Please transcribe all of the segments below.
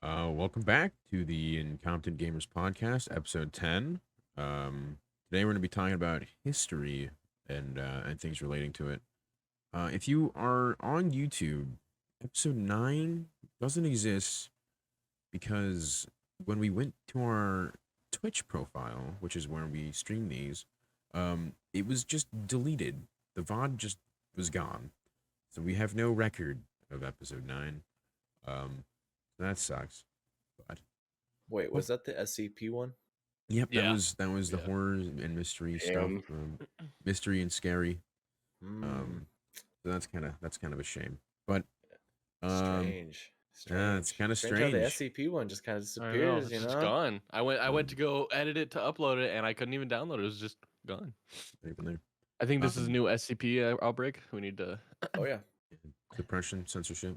Welcome back to the Incompetent Gamers Podcast, episode 10. Today we're going to be talking about history and things relating to it. If you are on YouTube, episode 9 doesn't exist because when we went to our Twitch profile, which is where we stream these, it was just deleted. The VOD just was gone. So we have no record of episode 9. Um, that sucks. But Wait, was that the SCP one? yep, Yeah. that was the Yeah. horror and mystery stuff, Damn. mystery and scary. Mm, So that's kind of a shame. But strange. it's kind of Strange how the strange. SCP one just kind of I know, disappears, it's you just know? gone. I went to go edit it to upload it, and I couldn't even download it. It was just gone. Not even there. I think this is a Um, new SCP outbreak. We need to. Oh, yeah. Suppression, censorship.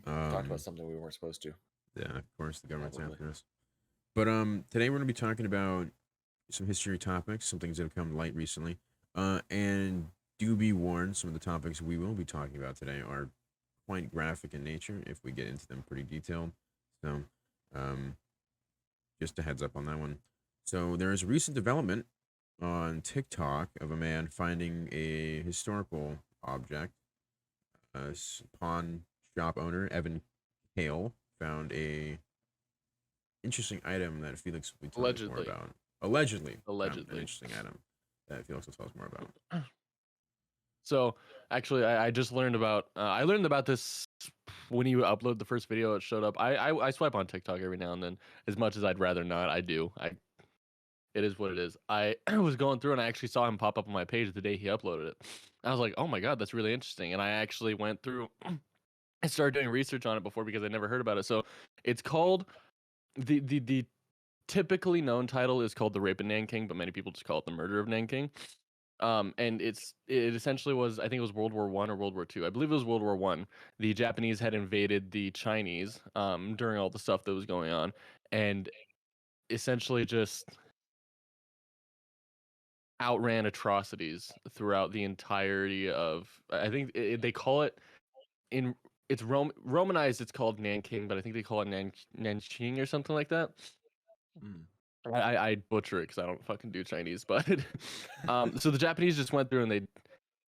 Talked about something we weren't supposed to. Yeah, of course the government's Probably. after us. But today we're gonna be talking about some history topics, some things that have come to light recently. And do be warned, some of the topics we will be talking about today are quite graphic in nature if we get into them pretty detailed. So, just a heads up on that one. So, there is a recent development on TikTok of a man finding a historical object. Pawn shop owner Evan Hale found a interesting item that Felix will tell us more Allegedly. about. Allegedly. Found an Allegedly. interesting item that Felix will tell us more about. So actually, I just learned about. I learned about this when you upload the first video. It showed up. I swipe on TikTok every now and then. As much as I'd rather not, I do. It is what it is. I was going through and I actually saw him pop up on my page the day he uploaded it. I was like, oh my god, that's really interesting. And I actually went through and started doing research on it before because I never heard about it. So it's called the typically known title is called The Rape of Nanking, but many people just call it The Murder of Nanking. And it essentially was, I think it was World War One or World War Two. I believe it was World War One. The Japanese had invaded the Chinese during all the stuff that was going on, and essentially just outran atrocities throughout the entirety of. I think they call it in. It's Romanized. It's called Nanking, but I think they call it Nanqing or something like that. Mm. I butcher it because I don't fucking do Chinese, but so the Japanese just went through and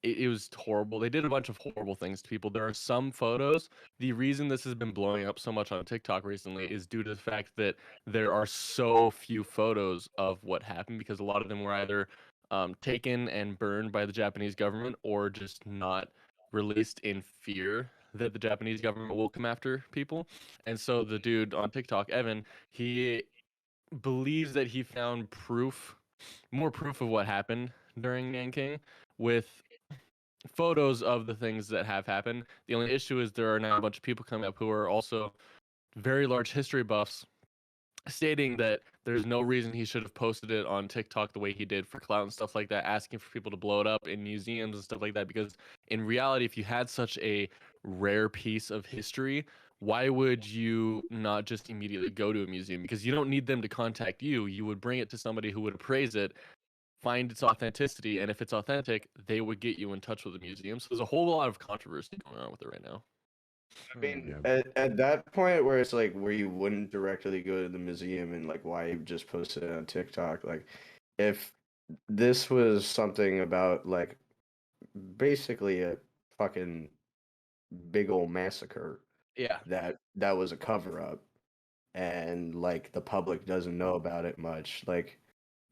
it was horrible. They did a bunch of horrible things to people. There are some photos. The reason this has been blowing up so much on TikTok recently is due to the fact that there are so few photos of what happened because a lot of them were either taken and burned by the Japanese government or just not released in fear that the Japanese government will come after people. And so the dude on TikTok, Evan, he believes that he found more proof of what happened during Nanking with photos of the things that have happened. The only issue is there are now a bunch of people coming up who are also very large history buffs stating that there's no reason he should have posted it on TikTok the way he did for clout and stuff like that, asking for people to blow it up in museums and stuff like that. Because in reality, if you had such a rare piece of history, why would you not just immediately go to a museum? Because you don't need them to contact you. You would bring it to somebody who would appraise it, find its authenticity, and if it's authentic, they would get you in touch with the museum. So there's a whole lot of controversy going on with it right now. I mean, Yeah. at that point where it's like where you wouldn't directly go to the museum and like why you just posted it on TikTok, like if this was something about like basically a fucking big old massacre Yeah. that was a cover up and like the public doesn't know about it much, like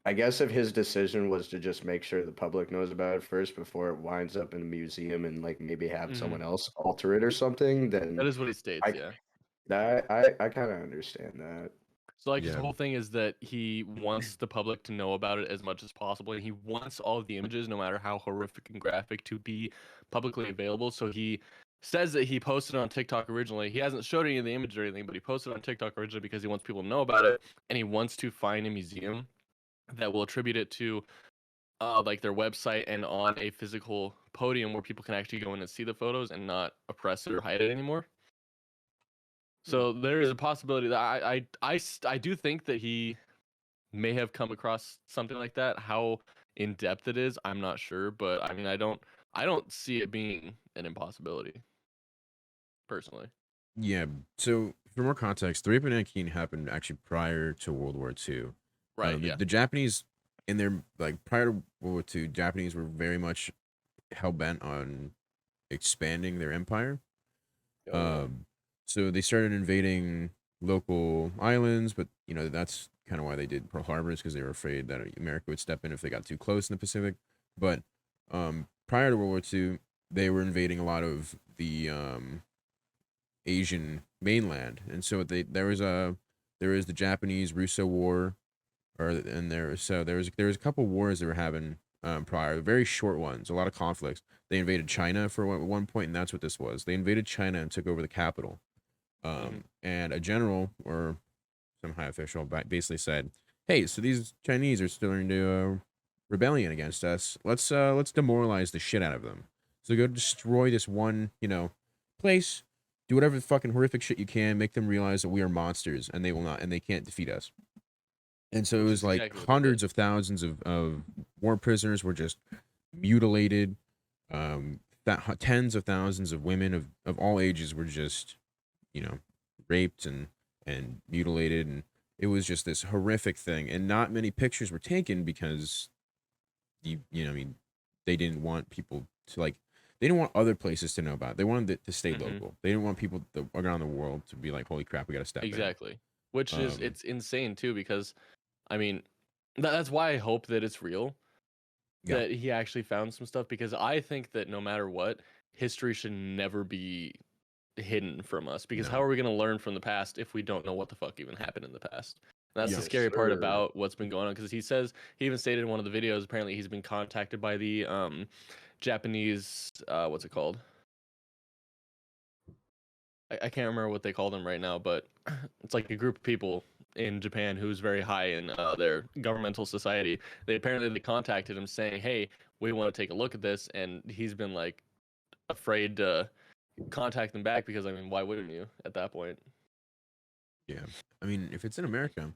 I guess if his decision was to just make sure the public knows about it first before it winds up in a museum and like maybe have someone else alter it or something, then That is what he states, I yeah. I kind of understand that. So like his Yeah. whole thing is that he wants the public to know about it as much as possible, and he wants all of the images, no matter how horrific and graphic, to be publicly available. So he says that he posted it on TikTok originally. He hasn't showed any of the image or anything, but he posted it on TikTok originally because he wants people to know about it, and he wants to find a museum that will attribute it to like their website and on a physical podium where people can actually go in and see the photos and not oppress it or hide it anymore. So there is a possibility that I do think that he may have come across something like that. How in depth it is, I'm not sure, but I mean, I don't see it being an impossibility, personally. Yeah. So for more context, the rape of Nanking happened actually prior to World War II. Right. The, Yeah. the Japanese, in their like prior to World War II, Japanese were very much hell bent on expanding their empire. Oh yeah. So they started invading local islands, but that's kind of why they did Pearl Harbor, is because they were afraid that America would step in if they got too close in the Pacific. But prior to World War II, they were invading a lot of the Asian mainland, and so there was the Japanese Russo War, and there was a couple wars they were having prior, very short ones, a lot of conflicts. They invaded China for one point, and that's what this was. They invaded China and took over the capital. And a general or some high official basically said, "Hey, so these Chinese are starting to rebellion against us. Let's demoralize the shit out of them. So go destroy this one, place. Do whatever fucking horrific shit you can. Make them realize that we are monsters, and they will not, and they can't defeat us." And so it Which was is like exactly what they hundreds did. of thousands of war prisoners were just mutilated. Tens of thousands of women of all ages were just, raped and mutilated, and it was just this horrific thing. And not many pictures were taken because I mean, they didn't want people to they didn't want other places to know about it. They wanted it to stay Mhm. local. They didn't want people around the world to be like, "Holy crap, we got to step in." Exactly. Which is Um, it's insane too, because I mean, that's why I hope that it's real, yeah, that he actually found some stuff, because I think that no matter what, history should never be hidden from us, because how no, are we going to learn from the past if we don't know what the fuck even happened in the past? That's the yeah, Yes, scary part sir. about what's been going on, because he even stated in one of the videos, apparently he's been contacted by the Japanese, what's it called? I can't remember what they call them right now, but it's like a group of people in Japan who's very high in their governmental society. They contacted him saying, "Hey, we want to take a look at this," and he's been like afraid to contact them back, because I mean, why wouldn't you at that point? yeah. I mean, if it's in America,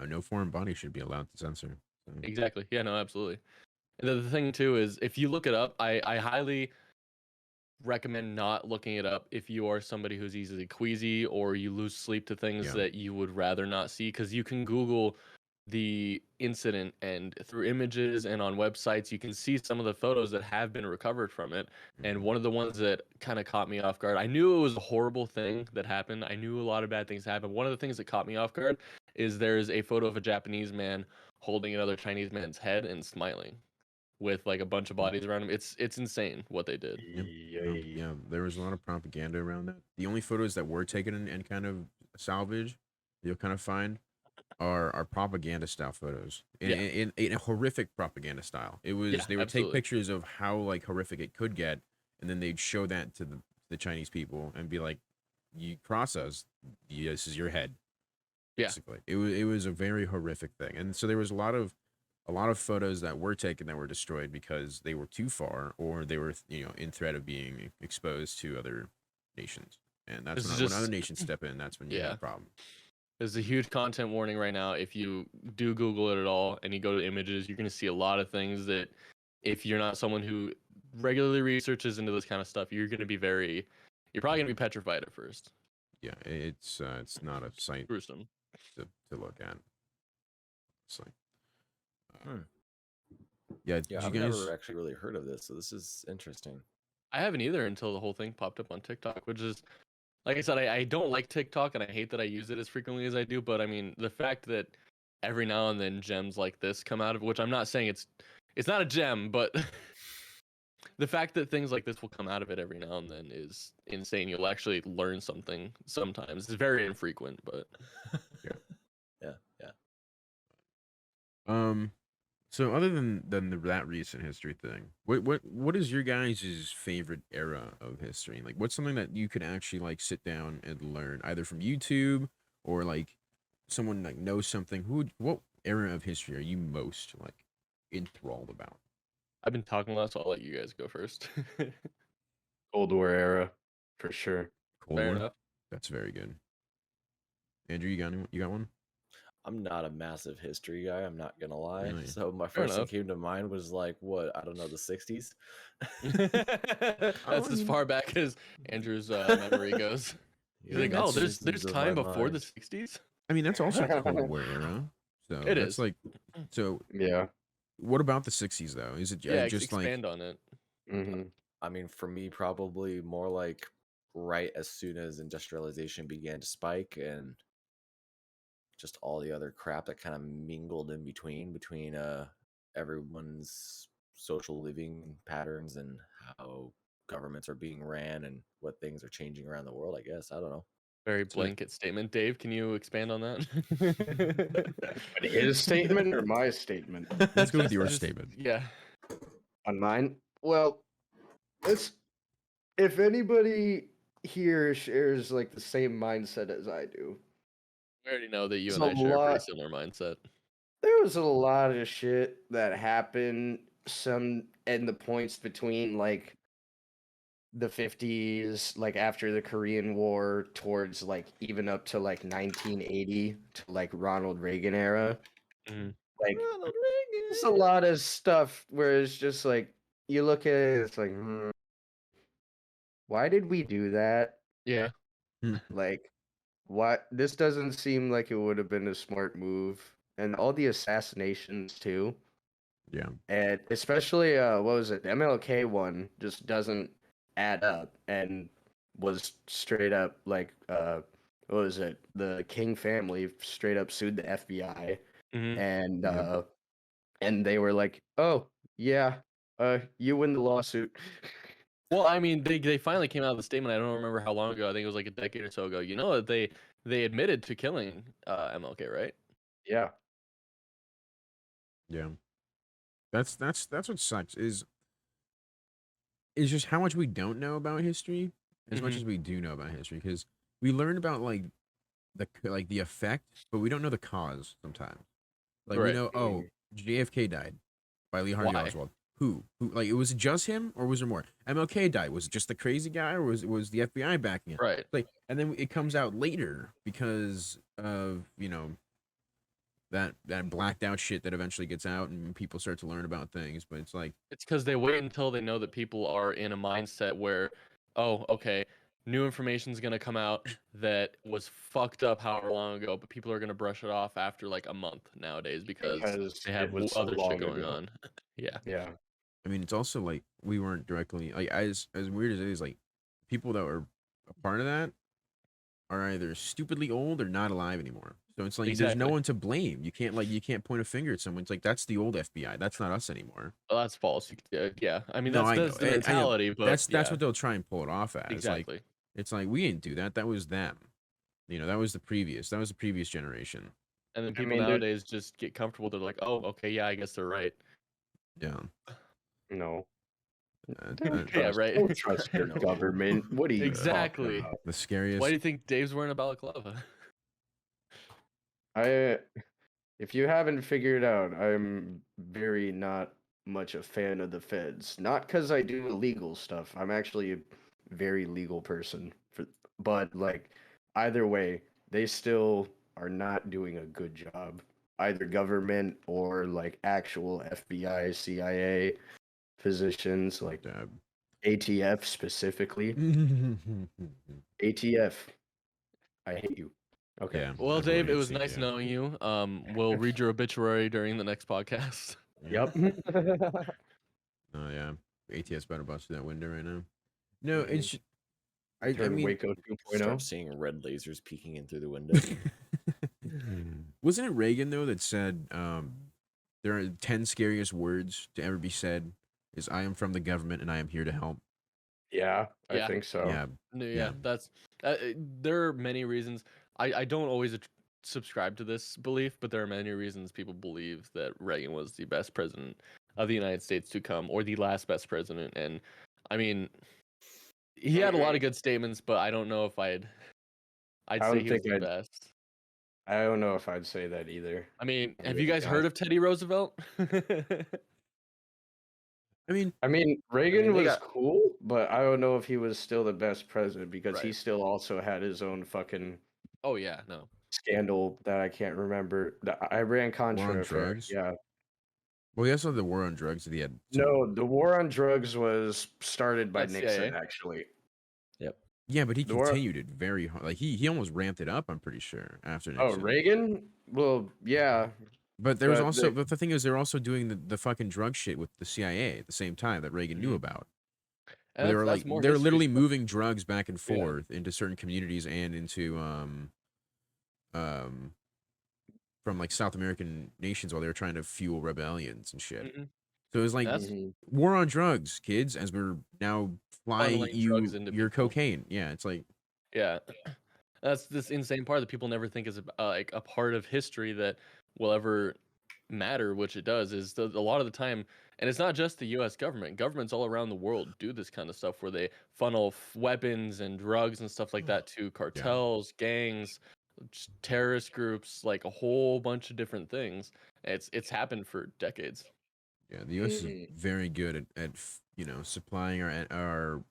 no foreign body should be allowed to censor. So, Exactly. Yeah. No. Absolutely. And the thing too is, if you look it up, I highly recommend not looking it up if you are somebody who's easily queasy, or you lose sleep to things yeah, that you would rather not see, because you can Google the incident, and through images and on websites you can see some of the photos that have been recovered from it. And mhm, one of the ones that kind of caught me off guard, I knew it was a horrible thing that happened, I knew a lot of bad things happened. One of the things that caught me off guard is there's a photo of a Japanese man holding another Chinese man's head and smiling with like a bunch of bodies around him. It's insane what they did. yeah, Yay. yeah. There was a lot of propaganda around that. The only photos that were taken and kind of salvaged, you'll kind of find, are propaganda style photos Yeah. in a horrific propaganda style. It was Yeah, They would take absolutely. pictures of how like horrific it could get, and then they'd show that to the Chinese people and be like, "You cross us, this is your head." Yeah. Basically, it was a very horrific thing, and so there was a lot of photos that were taken that were destroyed because they were too far, or they were in threat of being exposed to other nations. And that's This is when other just nations step in. That's when you have yeah. a problem. There's a huge content warning right now. If you do Google it at all and you go to images, you're gonna see a lot of things that, if you're not someone who regularly researches into this kind of stuff, you're probably gonna be petrified at first. Yeah, it's not a sight Gruesome. to look at. So, Hmm. yeah, Yeah, did you I've guys? never actually really heard of this, so this is interesting. I haven't either until the whole thing popped up on TikTok, which is, like I said, I don't like TikTok, and I hate that I use it as frequently as I do. But I mean, the fact that every now and then gems like this come out of, which I'm not saying it's not a gem, but the fact that things like this will come out of it every now and then is insane. You'll actually learn something sometimes. It's very infrequent, but Yeah. Yeah, yeah. So other than that recent history thing, what is your guys' favorite era of history? Like, what's something that you could actually like sit down and learn, either from YouTube or like someone like knows something? What era of history are you most like enthralled about? I've been talking less, so I'll let you guys go first. Cold War era, for sure. Cold Fair War. enough. That's very good. Andrew, you got one? I'm not a massive history guy, I'm not gonna lie. Really? So my Fair first thing enough. came to mind was like what, I don't know, the 60s. That's as far back as Andrew's memory goes. You think, oh, there's time before the 60s? I mean, that's also Cold War era. So It that's is. like, so Yeah. what about the 60s though? Is it Yeah, just like, expand on it. Mm-hmm. I mean, for me, probably more like right as soon as industrialization began to spike and just all the other crap that kind of mingled in between everyone's social living patterns and how governments are being ran and what things are changing around the world, I guess. I don't know. Very So- blanket statement. Dave, can you expand on that? His statement or my statement? Let's go with your statement. Yeah. On mine? Well, if anybody here shares like the same mindset as I do, We already know that you There's and I a share a pretty lot- similar mindset. there was a lot of shit that happened some in the points between like the 50s, like after the Korean War, towards like even up to like 1980 to like Ronald Reagan era. Mhm. Like there's a lot of stuff where it's just like you look at it, it's like, why did we do that? Yeah. Like, what? This doesn't seem like it would have been a smart move. And all the assassinations too, Yeah. and especially what was it? The MLK one just doesn't add up, and was straight up like what was it? The King family straight up sued the FBI, Mhm. and Yep. and they were like, oh yeah, you win the lawsuit. Well, I mean, they finally came out with a statement. I don't remember how long ago. I think it was like a decade or so ago. You know that they admitted to killing MLK, right? Yeah. Yeah. That's what sucks is just how much we don't know about history as much Mhm. as we do know about history, because we learn about like the effect, but we don't know the cause sometimes. Like we Right. know, oh, JFK died by Lee Harvey Why? Oswald. Who? Like, it was just him, or was there more? MLK died. Was it just the crazy guy, or was the FBI backing it? Right. Like, and then it comes out later because of that blacked out shit that eventually gets out and people start to learn about things. But it's like, It's because they wait until they know that people are in a mindset where, oh, okay, new information's gonna come out that was fucked up however long ago, but people are gonna brush it off after like a month nowadays because they have it was so other long shit going ago. on. Yeah. Yeah. I mean, it's also like we weren't directly like as weird as it is. Like, people that were a part of that are either stupidly old or not alive anymore. So it's like there's no Exactly. one to blame. You can't point a finger at someone. It's like, that's the old FBI. That's not us anymore. Well, that's false. Yeah. I mean, No, I that's know. the mentality, but That's yeah, what they'll try and pull it off as. exactly. Like, it's like, we didn't do that. That was them. That was the previous generation. And then I people mean, nowadays just get comfortable. They're like, oh, okay, yeah, I guess they're right. Yeah. No. Yeah, right. Don't trust your No. government. What are you Exactly. talking about? The scariest. Why do you think Dave's wearing a balaclava? If you haven't figured out, I'm very not much a fan of the feds. Not because I do illegal stuff. I'm actually a very legal person. But like, either way, they still are not doing a good job. Either government or like actual FBI, CIA positions, like ATF specifically. ATF, I hate you. Okay. Yeah. Well, everyone Dave, it hates was the nice ATF. knowing you. We'll read your obituary during the next podcast. Yep. Oh yeah. ATS better bust through that window right now. No, Mhm. it's. I Turn mean, Waco Start 2.0. seeing red lasers peeking in through the window. wasn't it Reagan though that said there are 10 scariest words to ever be said is "I am from the government and I am here to help." Yeah, I Yeah. think so. Yeah. No, Yeah. that's there are many reasons. I don't always subscribe to this belief, but there are many reasons people believe that Reagan was the best president of the United States to come, or the last best president. And I mean, he had a lot of good statements, but I don't know if I'd I say don't he was think the best. I don't know if I'd say that either. I mean, I'm have you really guys heard of Teddy Roosevelt? I mean, Reagan they was got- cool, but I don't know if he was still the best president because he Right. still also had his own fucking Oh yeah, no. scandal that I can't remember. The Iran Contra affair. drugs? Yeah. well, he also had the war on drugs that he had. No, the war on drugs was started by That's Nixon, CIA. actually. Yep. Yeah, but he The war- continued it very hard. Like he almost ramped it up. I'm pretty sure after Oh, Nixon. Reagan? Well, yeah. But there was But also, but the thing is, they're also doing the fucking drug shit with the CIA at the same time that Reagan knew Mhm. about. And Where they were that's like, more they're history literally stuff. moving drugs back and Yeah. forth into certain communities and into um from like South American nations while they were trying to fuel rebellions and shit. Mhm. So it was like That's Mhm. war on drugs, kids, as we're now flying funneling drugs you into your people. cocaine. Yeah, it's like Yeah. That's this insane part that people never think is like a part of history that will ever matter, which it does. Is a lot of the time, and it's not just the U.S. government. Governments all around the world do this kind of stuff where they funnel weapons and drugs and stuff like that to cartels, gangs, terrorist groups, like a whole bunch of different things. It's happened for decades. yeah, the U.S. is Mhm. very good at supplying our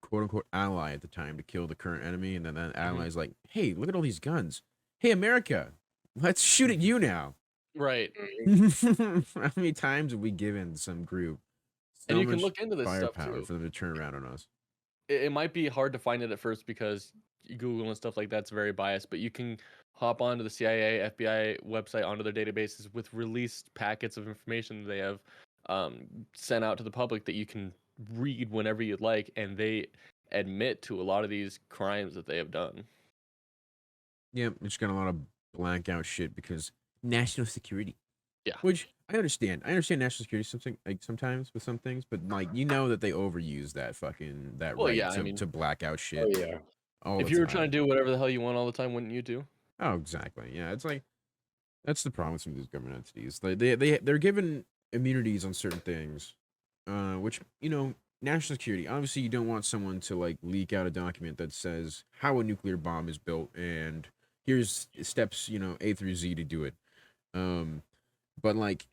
quote unquote ally at the time to kill the current enemy, and then that ally's like, hey, look at all these guns. Hey, America, let's shoot at you now. Right. How many times have we given some group And so you can much look into this stuff firepower too. for them to turn around on us? It might be hard to find it at first because Google and stuff like that's very biased, but you can hop onto the CIA, FBI website onto their databases with released packets of information they have sent out to the public that you can read whenever you'd like, and they admit to a lot of these crimes that they have done. Yeah, it's got a lot of blackout shit because national security. Yeah. Which I understand. I understand national security something like sometimes with some things, but like you know that they overuse that Well, right yeah, I mean, to black out Oh shit yeah. all if the you were trying time. to do whatever the hell you want all the time, wouldn't you too? Oh, exactly. Yeah, it's like that's the problem with some of these government entities. They're given immunities on certain things, which national security. Obviously, you don't want someone to like leak out a document that says how a nuclear bomb is built and here's steps A through Z to do it. Um, but like,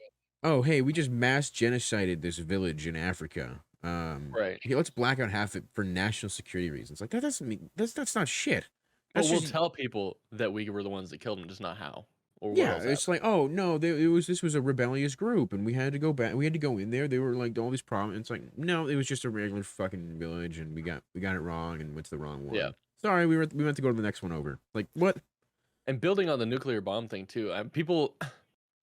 oh hey, we just mass genocided this village in Africa. Right. Here, let's black out half it for national security reasons. Like that doesn't mean that's not shit. But That's we'll just tell people that we were the ones that killed him, just not how or what yeah. else It's happened. like oh no, this was a rebellious group and we had to go back. We had to go in there. They were like all these problems. It's like no, it was just a regular fucking village and we got it wrong and went to the wrong one. Yeah. Sorry, we meant to go to the next one over. Like what? And building on the nuclear bomb thing too, people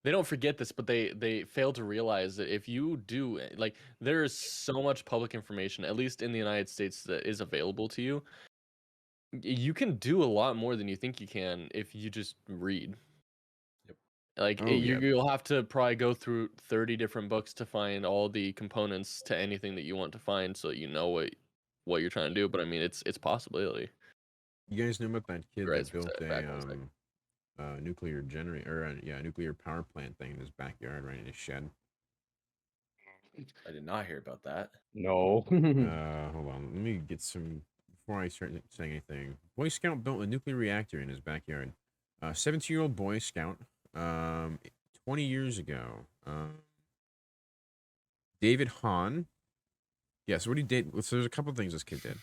they don't forget this, but they fail to realize that if you do like there is so much public information, at least in the United States, that is available to you. You can do a lot more than you think you can if you just read. Yep. Like Oh yeah. you'll have to probably go through 30 different books to find all the components to anything that you want to find, so that you know what you're trying to do. But I mean, it's possibility. You guys know about that kid Right, that built back one sec. a nuclear generator or yeah, nuclear power plant thing in his backyard, right in his shed. I did not hear about that. No. Hold on. Let me get some before I start saying anything. Boy Scout built a nuclear reactor in his backyard. 17-year-old Boy Scout. 20 years ago. David Hahn. Yeah, so what he did. So there's a couple things this kid did.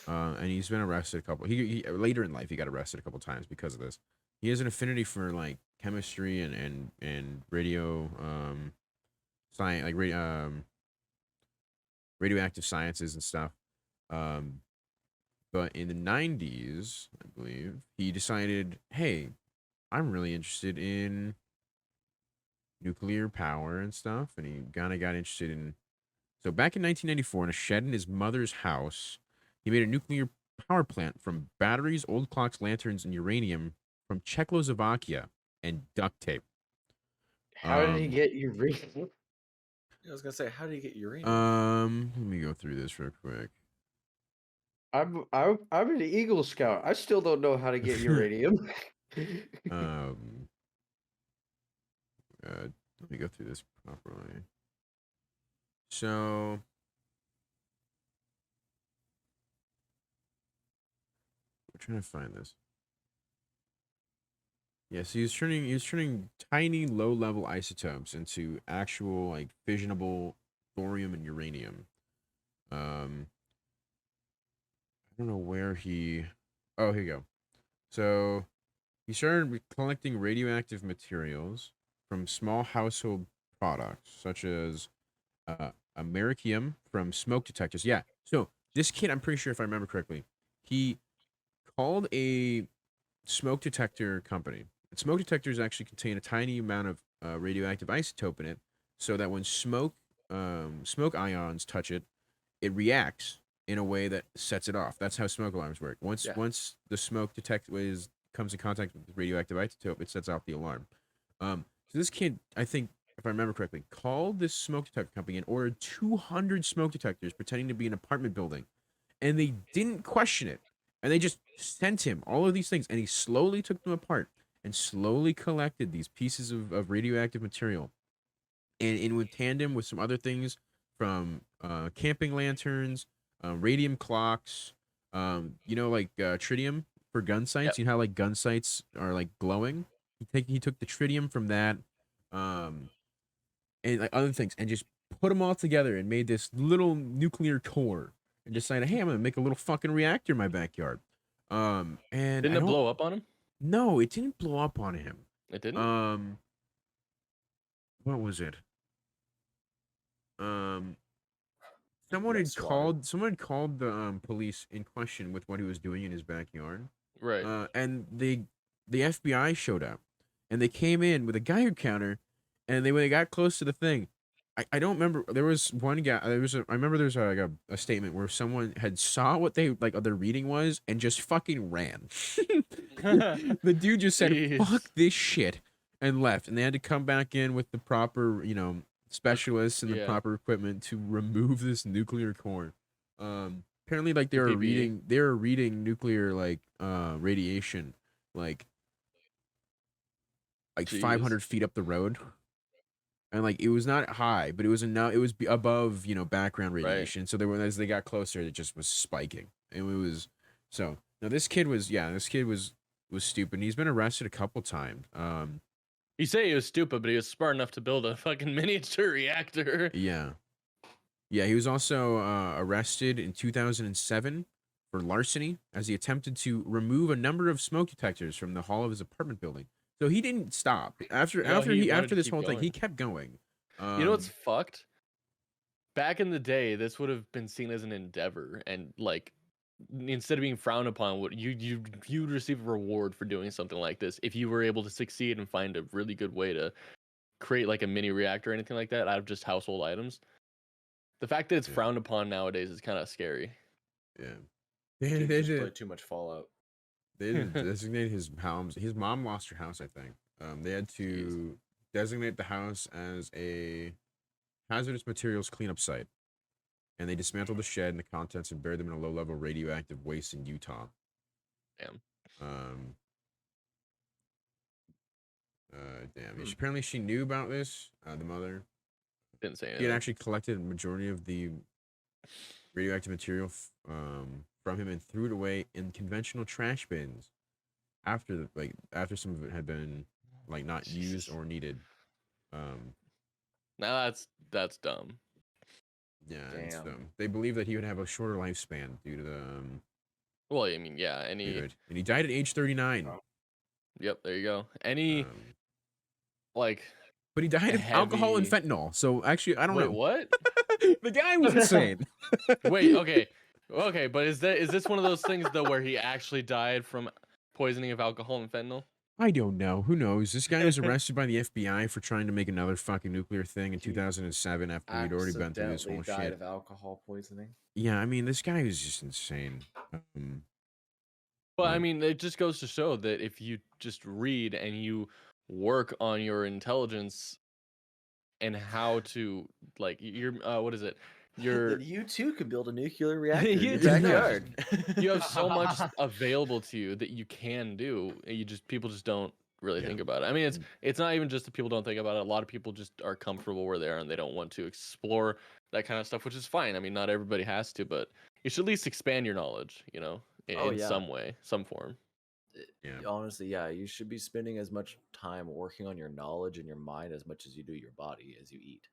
And he's been arrested a couple. He later in life he got arrested a couple times because of this. He has an affinity for like chemistry and radio science like radioactive sciences and stuff. But in the 90s, I believe, he decided, hey, I'm really interested in nuclear power and stuff. And he kind of got interested in. So back in 1994, in a shed in his mother's house, he made a nuclear power plant from batteries, old clocks, lanterns, and uranium from Czechoslovakia and duct tape. How did he get uranium? I was gonna say, how do you get uranium? Let me go through this real quick. I'm an Eagle Scout. I still don't know how to get uranium. Let me go through this properly. So we're trying to find this. Yeah, so he was turning tiny low level isotopes into actual like fissionable thorium and uranium. I don't know where he. Oh, here you go. So he started collecting radioactive materials from small household products such as americium from smoke detectors. Yeah. So this kid, I'm pretty sure if I remember correctly, He called a smoke detector company. And smoke detectors actually contain a tiny amount of radioactive isotope in it, so that when smoke ions touch it, it reacts in a way that sets it off. That's how smoke alarms work. Yeah. Once the smoke comes in contact with radioactive isotope, it sets off the alarm. So this kid, I think, if I remember correctly, called this smoke detector company and ordered 200 smoke detectors pretending to be an apartment building, and they didn't question it, and they just sent him all of these things, and he slowly took them apart and slowly collected these pieces of radioactive material, and in with tandem with some other things from camping lanterns, radium clocks, like tritium for gun sights. Yep. You know how like gun sights are like glowing. He took the tritium from that, um, and like other things, and just put them all together and made this little nuclear core, and decided, hey, I'm gonna make a little fucking reactor in my backyard. And Didn't I it don't. blow up on him? No, it didn't blow up on him. It didn't. What was it? Um, He got swatted. someone had called the police in question with what he was doing in his backyard. Right. And the FBI showed up, and they came in with a Geiger counter, and when they got close to the thing, I don't remember. There was one guy. I remember there was a statement where someone had saw what their reading was and just fucking ran. The dude just said, Jeez. "Fuck this shit," and left, and they had to come back in with the proper, specialists and the Yeah. proper equipment to remove this nuclear core. Apparently, like they were PPE. reading nuclear radiation, like Jeez. 500 feet up the road, and like it was not high, but it was enough. It was above background Right. radiation. So as they got closer, it just was spiking, and it was so. Now this kid was stupid. He's been arrested a couple times. You say he was stupid, but he was smart enough to build a fucking miniature reactor. Yeah. Yeah, he was also arrested in 2007 for larceny as he attempted to remove a number of smoke detectors from the hall of his apartment building. So he didn't stop. After No, he wanted after to this keep whole thing, he going. kept going. You know what's fucked? Back in the day, this would have been seen as an endeavor, and like instead of being frowned upon, you'd receive a reward for doing something like this if you were able to succeed and find a really good way to create like a mini reactor or anything like that out of just household items. The fact that it's Yeah. frowned upon nowadays is kind of scary. Yeah. Dude They just played too much Fallout. didn't designate his house. His mom lost her house, I think. They had to designate the house as a hazardous materials cleanup site, and they dismantled the shed and the contents and buried them in a low-level radioactive waste in Utah. Damn. Damn. Apparently, she knew about this. The mother. Didn't say He had anything. actually collected a majority of the radioactive material from him and threw it away in conventional trash bins after some of it had been not used or needed. Now that's dumb. Yeah, Damn. they believe that he would have a shorter lifespan due to the Well, I mean, yeah. and he died at age 39. Yep, there you go. Like, but he died of alcohol and heavy- fentanyl. So actually, I don't wait, know. what? The guy was insane. Wait, okay, but is this one of those things though where he actually died from poisoning of alcohol and fentanyl? I don't know. Who knows? This guy was arrested by the FBI for trying to make another fucking nuclear thing in 2007 after he'd already been through this whole Accidentally died shit. of alcohol poisoning. Yeah, I mean, this guy is just insane. Well, I mean, it just goes to show that if you just read and you work on your intelligence and how to what is it? Then you too could build a nuclear reactor in You your too. backyard. You have so much available to you that you can do. People just don't really think about it. I mean, it's not even just that people don't think about it. A lot of people just are comfortable where they are and they don't want to explore that kind of stuff, which is fine. I mean, not everybody has to, but you should at least expand your knowledge, in some way, some form. Yeah. Honestly, yeah, you should be spending as much time working on your knowledge and your mind as much as you do your body as you eat.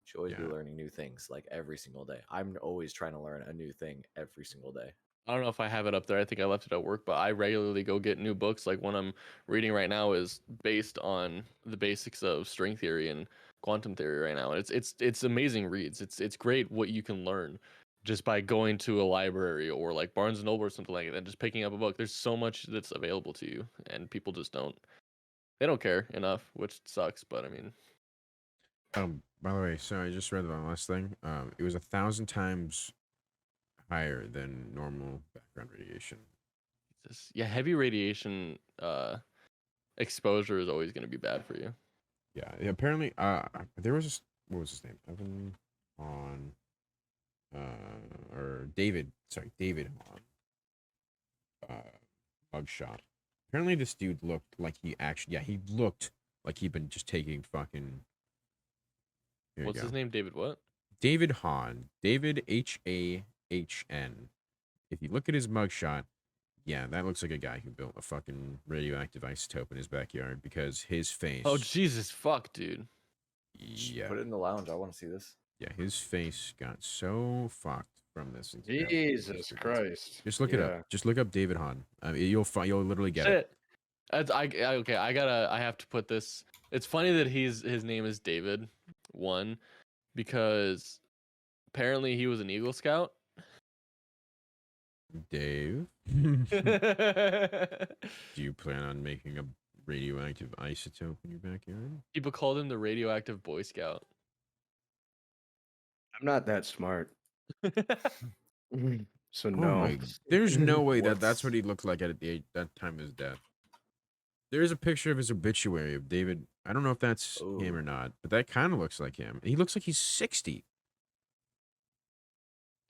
You should always be learning new things like every single day. I'm always trying to learn a new thing every single day. I don't know if I have it up there. I think I left it at work, but I regularly go get new books. Like one I'm reading right now is based on the basics of string theory and quantum theory right now. And it's amazing reads. It's great what you can learn just by going to a library or like Barnes and Noble or something like that, and just picking up a book. There's so much that's available to you, and people just they don't care enough, which sucks. But I mean, By the way, so I just read the last thing. It was 1,000 times higher than normal background radiation. yeah, heavy radiation exposure is always going to be bad for you. Yeah, apparently, there was this, what was his name? Evan Hahn, or David Hahn, mugshot. Apparently, this dude looked like he looked like he'd been just taking fucking. What's his name? David what? David Hahn. David Hahn. If you look at his mugshot, yeah, that looks like a guy who built a fucking radioactive isotope in his backyard because his face. Oh Jesus, fuck, dude. Yeah. Put it in the lounge. I want to see this. Yeah, his face got so fucked from this. Jesus Christ! Just look it up. Just look up David Hahn. You'll literally get it. Okay. I have to put this. It's funny that his name is David one, because apparently he was an Eagle Scout. Dave, do you plan on making a radioactive isotope in your backyard? People called him the radioactive Boy Scout. I'm not that smart, so Oh no. there's no way that's what he looked like at that time of his death. There is a picture of his obituary of David. I don't know if that's him or not, but that kind of looks like him. He looks like he's 60.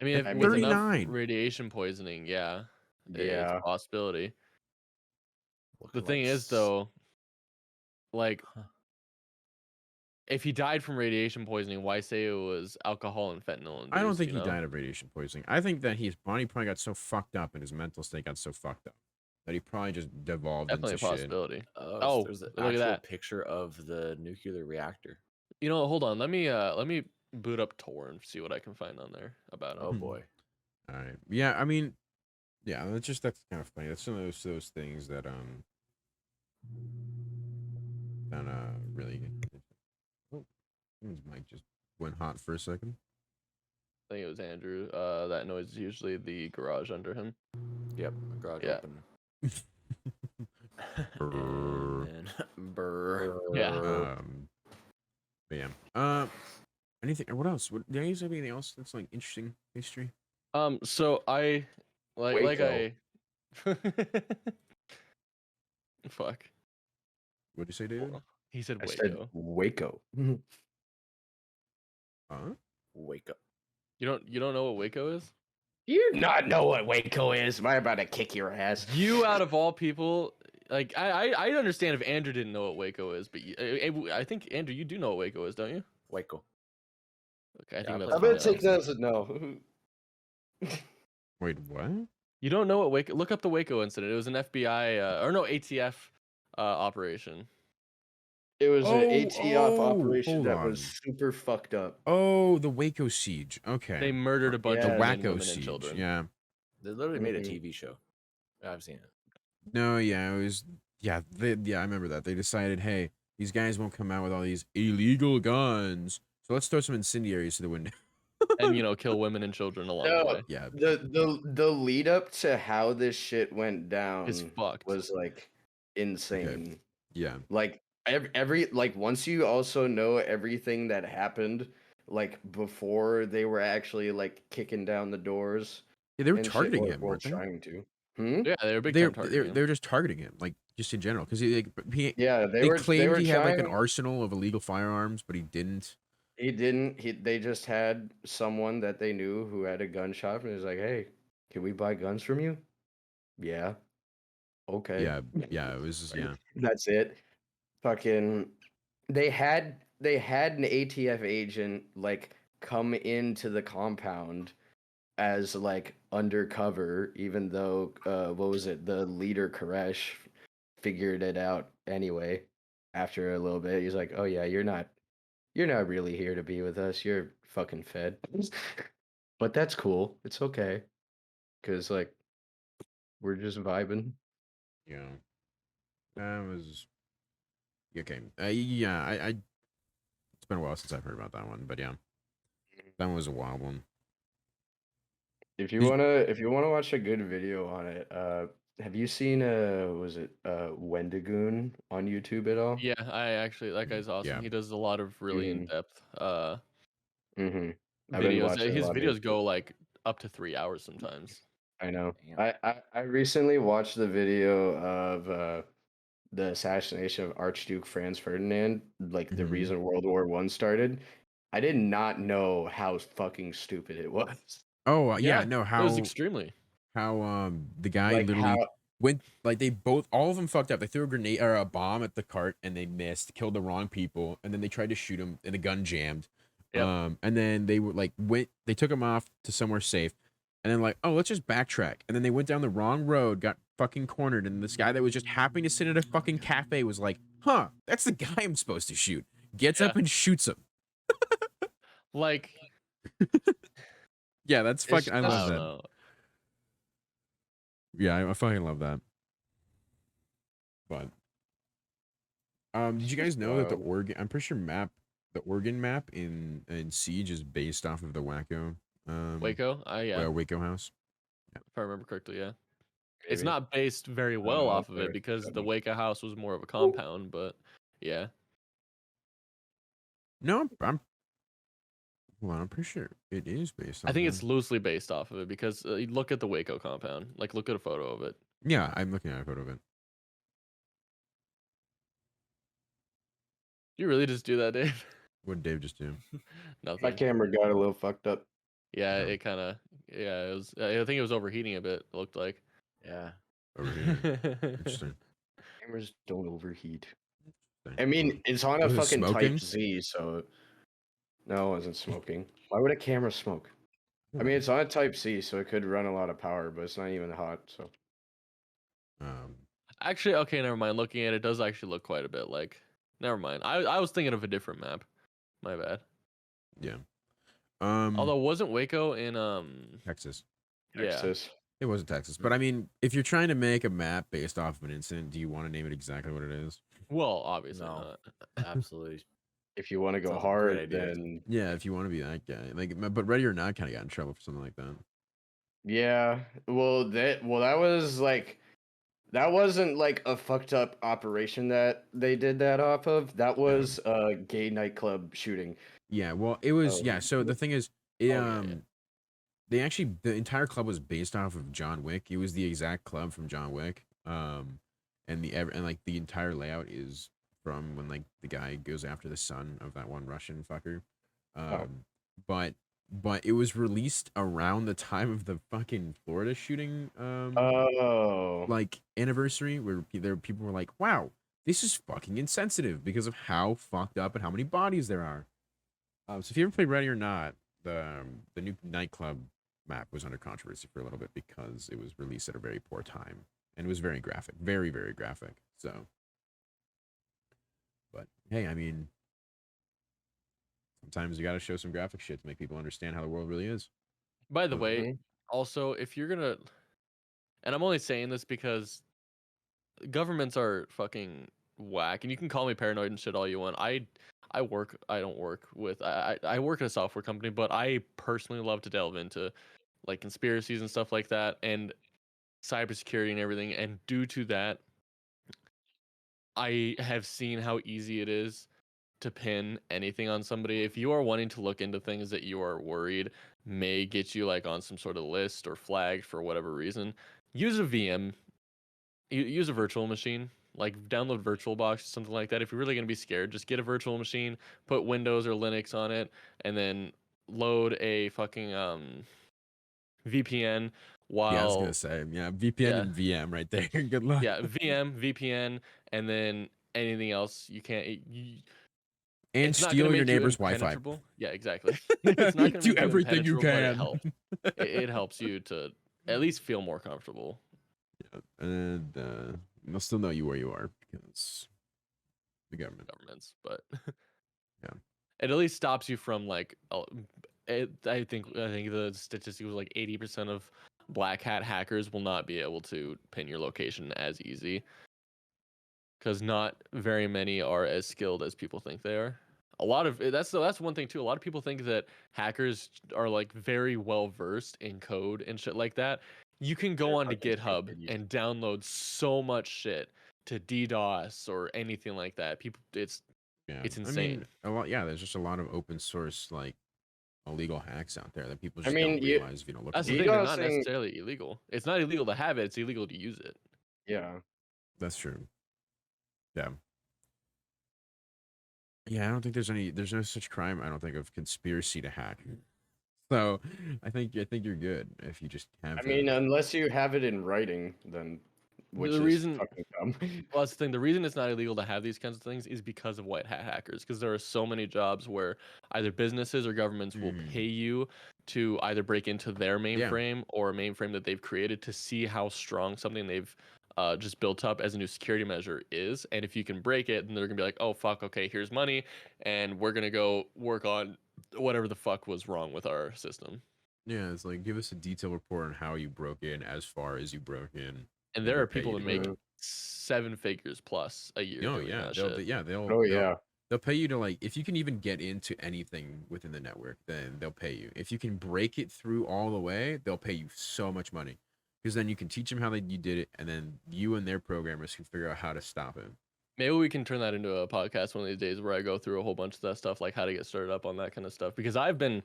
I mean, At with enough 39. radiation poisoning, yeah, it's Yeah. a possibility. The Looking thing like is, though, like, if he died from radiation poisoning, why say it was alcohol and fentanyl? I don't induced, think you he know? died of radiation poisoning. I think that his body probably got so fucked up and his mental state got so fucked up that he probably just devolved Definitely a into shit. possibility. Oh, there's an look at actual that. picture of the nuclear reactor. You know, hold on. Let me boot up Tor and see what I can find on there about him. Oh boy. All right. Yeah, I mean, yeah, that's kind of funny. That's some of those things that really good. Oh, his mic just went hot for a second. I think it was Andrew. That noise is usually the garage under him. Yep. Garage Yeah. open. Brrr. And burr. Yeah. But yeah. Anything? What else? Did I use anything else that's like interesting history? So I like I. Fuck. What'd you say, David? He said I Waco. said Waco. Huh? Wake up. You don't know what Waco is? You not know what Waco is? Am I about to kick your ass? You out of all people, like I understand if Andrew didn't know what Waco is, but I think Andrew, you do know what Waco is, don't you? Waco. Okay, I Yeah, think I'm that's I'm gonna fine. take that as a no. Wait, what? You don't know what Waco? Look up the Waco incident. It was an FBI or no ATF operation. It was an Oh, ATF operation hold that on. was super fucked up. Oh, the Waco siege. Okay. They murdered a bunch Yeah. of the men, Waco women, and siege. children. Yeah. They literally made a Mhm. TV show. I've seen it. No, yeah, it was. Yeah, I remember that. They decided, hey, these guys won't come out with all these illegal guns, so let's throw some incendiaries to the window. And kill women and children along the No. way. Yeah. The lead up to how this shit went down It's fucked. was like insane. Yeah. Like every like once you also know everything that happened like before they were actually like kicking down the doors. Yeah, they were and shit, targeting or- him, or weren't they? trying to. Yeah, they were big They're, time targeting. they're just targeting him, like just in general, because he Yeah, they claimed he had like an trying- arsenal of illegal firearms, but he didn't. He didn't. They just had someone that they knew who had a gun shop, and he was like, "Hey, can we buy guns from you?" Yeah. Okay. Yeah, it was just, yeah. That's it. Fucking. They had an ATF agent like come into the compound as like undercover, even though what was it? The leader Koresh figured it out anyway. After a little bit, he's like, "Oh yeah, you're not really here to be with us. You're fucking fed." But that's cool. It's okay. Cause like we're just vibing. Yeah. That was okay. Yeah, I it's been a while since I've heard about that one, but yeah. That one was a wild one. If you Did- wanna watch a good video on it, have you seen was it Wendigoon on YouTube at all? Yeah, I actually that guy's awesome. Yeah. He does a lot of really Dude. in-depth Mm-hmm. I've been videos. watching a His lot of videos his. go like up to 3 hours sometimes. I know. Damn. I recently watched the video of the assassination of Archduke Franz Ferdinand, like the Mhm. reason World War One started. I did not know how fucking stupid it was. Oh yeah, no, it was extremely. how the guy Like literally how went, like, they both, all of them fucked up. They threw a grenade or a bomb at the cart and they missed, killed the wrong people, and then they tried to shoot him and the gun jammed. Yep. And then they were like they took him off to somewhere safe, and then like, oh, let's just backtrack, and then they went down the wrong road, got fucking cornered, and this guy that was just happy to sit at a fucking cafe was like, huh, that's the guy I'm supposed to shoot. Gets up Yeah. and shoots him. Like Yeah, that's fucking. I I love don't that. know. Yeah, I fucking love that. But did you guys just know that the wild. Oregon? I'm pretty sure the Oregon map in Siege is based off of the Waco. Waco? Yeah. Waco house. If I remember correctly, yeah. It's maybe. not based very well know, off of there- it because the um, Waco house was more of a compound, but yeah. No, I'm. Well, I'm pretty sure it is based. I on think that. it's loosely based off of it because you look at the Waco compound. Like, look at a photo of it. Yeah, I'm looking at a photo of it. You really just do that, Dave? What did Dave just do? My Nothing. camera got a little fucked up. Yeah, No. it kind of. Yeah, it was. I think it was overheating a bit. It looked like. Yeah. Over here. Interesting. Cameras don't overheat. Interesting. I mean, it's on a Was it fucking smoking? Type Z, so no, it wasn't smoking. Why would a camera smoke? I mean, it's on a Type C, so it could run a lot of power, but it's not even hot. So Actually, okay, never mind. Looking at it, does actually look quite a bit like. Never mind. I was thinking of a different map. My bad. yeah. Although wasn't Waco in Texas. yeah. Texas. It wasn't Texas, but I mean, if you're trying to make a map based off of an incident, do you want to name it exactly what it is? Well, obviously No. not. Absolutely. If you want to go Sounds like a great hard, idea. then Yeah, if you want to be that guy, like, but Ready or Not kind of got in trouble for something like that. yeah. Well, that was like that wasn't like a fucked up operation that they did that off of. That was a gay nightclub shooting. Yeah, well, it was, Oh, yeah. So the thing is, yeah. they actually, the entire club was based off of John Wick. It was the exact club from John Wick. And like the entire layout is from when like the guy goes after the son of that one Russian fucker. But it was released around the time of the fucking Florida shooting Oh. like anniversary, where people were like, wow, this is fucking insensitive because of how fucked up and how many bodies there are. So if you ever played Ready or Not, the new nightclub map was under controversy for a little bit because it was released at a very poor time and it was very graphic, very, very graphic. So, but hey, I mean, sometimes you got to show some graphic shit to make people understand how the world really is. By the way, Mhm. also if you're gonna, and I'm only saying this because governments are fucking whack, and you can call me paranoid and shit all you want. I don't work with I work at a software company, but I personally love to delve into like conspiracies and stuff like that and cybersecurity and everything. And due to that, I have seen how easy it is to pin anything on somebody. If you are wanting to look into things that you are worried may get you like on some sort of list or flagged for whatever reason, use a VM, use a virtual machine, like download VirtualBox, something like that. If you're really going to be scared, just get a virtual machine, put Windows or Linux on it, and then load a fucking VPN while Yeah, I was gonna say, yeah, VPN and VM right there. Good luck. yeah, VPN, and then anything else you can't. And It's not steal gonna your make you neighbor's Wi-Fi. impenetrable. Yeah, exactly. It's not gonna Do make you everything you impenetrable, but can. it helps you to at least feel more comfortable. Yeah, and they'll still know you where you are because the government. Governments, but Yeah. it at least stops you from like. I think the statistic was like 80% of black hat hackers will not be able to pin your location as easy because not very many are as skilled as people think they are. a lot of that's one thing too. A lot of people think that hackers are like very well versed in code and shit like that. You can go They're onto fucking GitHub stupid. and download so much shit to DDoS or anything like that. People, it's Yeah, It's I mean, insane. a lot. Yeah, there's just a lot of open source like illegal hacks out there that people I just mean, don't realize if you don't look. That's at the them. thing. They're not DDoSing- necessarily illegal. It's not illegal to have it. It's illegal to use it. Yeah. That's true. Yeah. Yeah, I don't think there's no such crime, I don't think, of conspiracy to hack. So I think you're good if you just have I mean, the- unless you have it in writing, then which The is reason- fucking dumb. Well, that's the thing. The reason it's not illegal to have these kinds of things is because of white hat hackers. Because there are so many jobs where either businesses or governments will pay you to either break into their mainframe or a mainframe that they've created to see how strong something they've just built up as a new security measure is. And if you can break it, then they're gonna be like, "Oh fuck, okay, here's money, and we're gonna go work on whatever the fuck was wrong with our system." Yeah, it's like give us a detailed report on how you broke in, as far as you broke in. And They'll there are pay people you that to make do it. 7 figures plus a year. No, doing yeah, that they'll shit. they'll Oh yeah. they'll pay you to, like, if you can even get into anything within the network, then they'll pay you. If you can break it through all the way, they'll pay you so much money, because then you can teach them how you did it, and then you and their programmers can figure out how to stop it. Maybe we can turn that into a podcast one of these days where I go through a whole bunch of that stuff, like how to get started up on that kind of stuff. Because I've been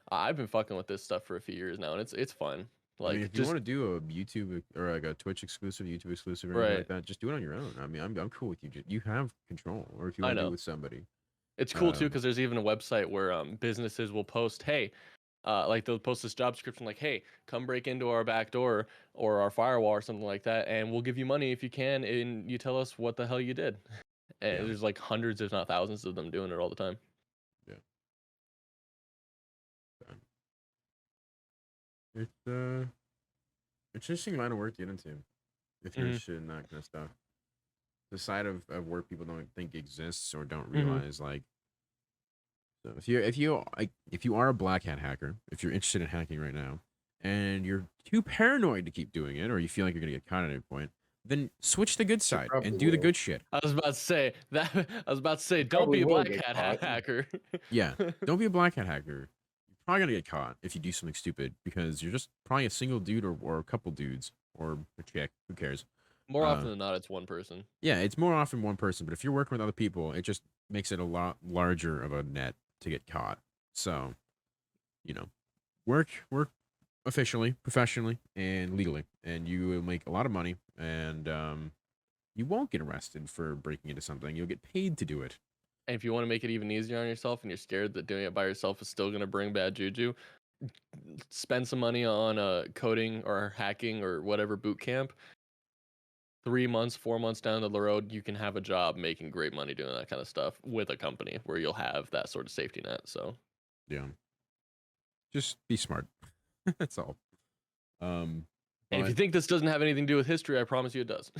fucking with this stuff for a few years now, and it's fun. Like, I mean, if you just want to do a YouTube or like a Twitch exclusive, YouTube exclusive, or anything like that, just do it on your own. I mean, I'm cool with you. You have control, or if you I want to do know. it with somebody. it's cool too, because there's even a website where businesses will post, hey, like they'll post this job description, like, hey, come break into our back door or our firewall or something like that, and we'll give you money if you can, and you tell us what the hell you did. And Yeah. there's like hundreds, if not thousands, of them doing it all the time. It's an interesting line of work to get into if you're Mhm. interested in that kind of stuff. The side of work people don't think exists or don't Mhm. realize, like. So if you are a black hat hacker, if you're interested in hacking right now, and you're too paranoid to keep doing it, or you feel like you're gonna get caught at any point, then switch to the good side probably and do the will. good shit. I was about to say that. I was about to say, don't probably be a will black get hat caught. hacker. Yeah, don't be a black hat hacker. You're probably gonna get caught if you do something stupid, because you're just probably a single dude or a couple dudes or a chick. Who cares? More often than not, it's one person. Yeah, it's more often one person, but if you're working with other people, it just makes it a lot larger of a net to get caught. So, work officially, professionally, and legally, and you will make a lot of money, and you won't get arrested for breaking into something. You'll get paid to do it. And if you want to make it even easier on yourself, and you're scared that doing it by yourself is still going to bring bad juju, spend some money on coding or hacking or whatever boot camp. 3 months, 4 months down the road, you can have a job making great money doing that kind of stuff with a company where you'll have that sort of safety net. So Yeah. Just be smart. That's all. and if but- you think this doesn't have anything to do with history, I promise you it does.